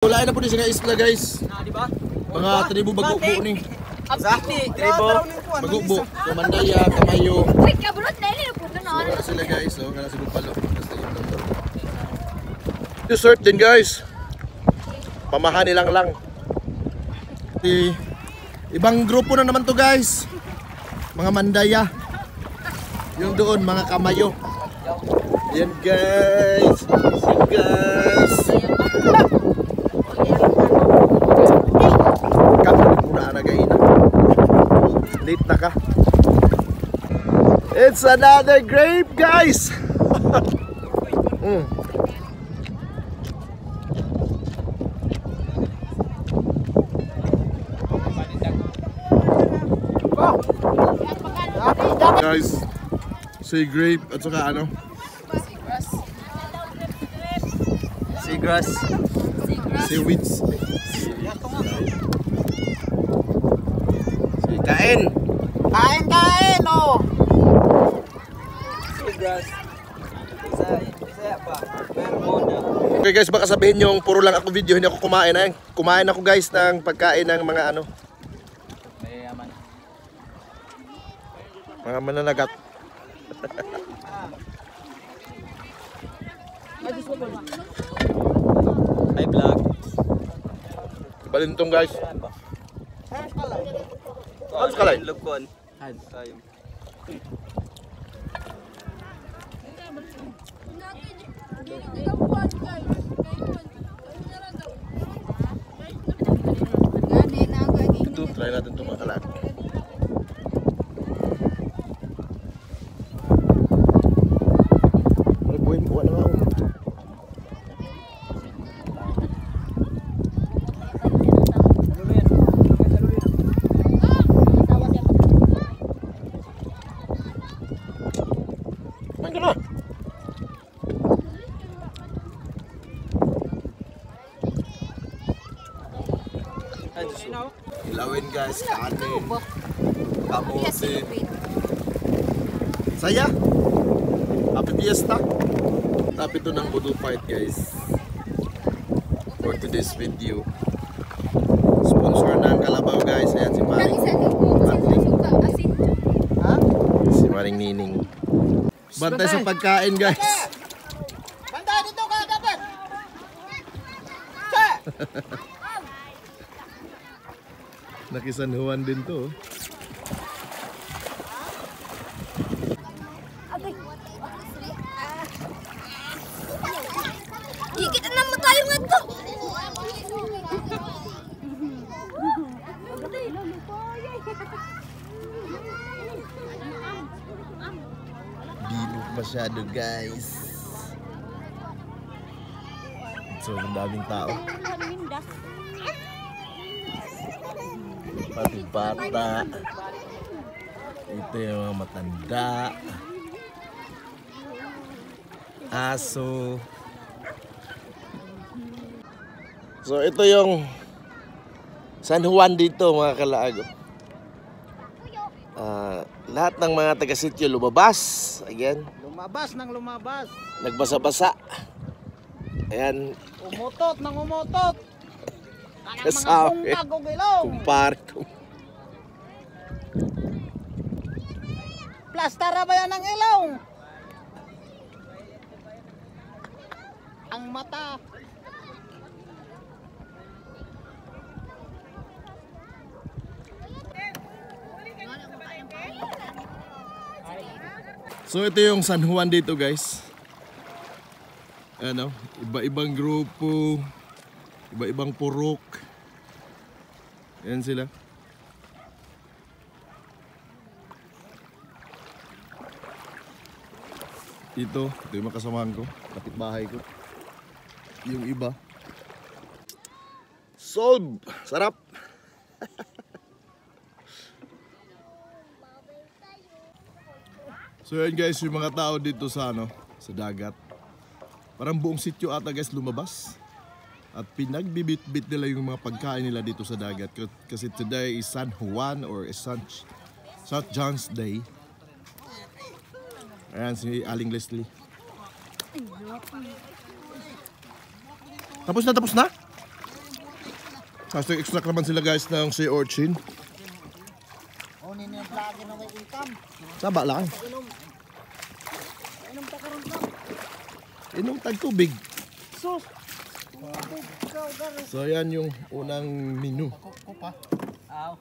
Wala na po din sa isla guys. Mga tribo bagukbo ni. Tribo Bagukbo, Kamandaya, Kamayo. Uy, kabrot na yun. So sila guys, so kana siguro palo. Dessert din guys. Pamahani lang. Ibang grupo na naman to guys. Mga Mandaya. Yung doon mga Kamayo. Yan guys. Late na ka. It's another grape guys. Guys, say grape at saka ano? Seagrass. Seaweeds. Kain oh. Seagrass. Isa pa. Bermuda. Okay guys, baka sabihin nyo puro lang ako video, hindi ako kumain. Kumain ako guys ng pagkain ng mga ano. Mga mananagat. Hi vlog. Balintong guys. Halos kalay. Lukon. Tayo. Ito, try natin ito mga kalat. Ay, buhay mo. Wala nga ako. Main ka na. Ilawin guys, kanin, kamote. Saya. Happy Fiesta. Tapi ito ng Budo Fight guys. For today's video. Sponsor ng Kalabaw guys. Ayan si Maring. Si Maring Nining. Bantay sa pagkain guys. Bantay dito ka dapat. Nakisan Juan din to. Kita naman tayo nga to. Bilog masyado guys. So, ang daming tao. Pati bata. Ito yung mga matanda. Aso. So, ito yung San Juan dito mga kalaago. Lahat ng mga taga-sityo lumabas. Ayan. Lumabas. Nagbasa-basa. Ayan. Umutot. Kasabi. Kumpar. Plastara ba yan ng ilaw? Ang mata. So ito yung San Juan dito guys. Ano, iba-ibang grupo, iba-ibang purok. Ayan sila. Ito yung mga kasamahan ko, kapitbahay ko. Yung iba. Solve! Sarap! So yan guys, yung mga tao dito sa sa dagat. Parang buong sityo ata guys lumabas. At pinagbibit-bit nila yung mga pagkain nila dito sa dagat. Kasi today is San Juan or St. John's Day. Ayan si Aling Leslie. Tapos na? Tapos extract naman sila guys ng sea urchin. Unin yung lagi na may income. Saba lang. Inom. Inom ta karon ka. Inom tag tubig. Sus. Ikaw, garis. So yan yung unang menu. Aw.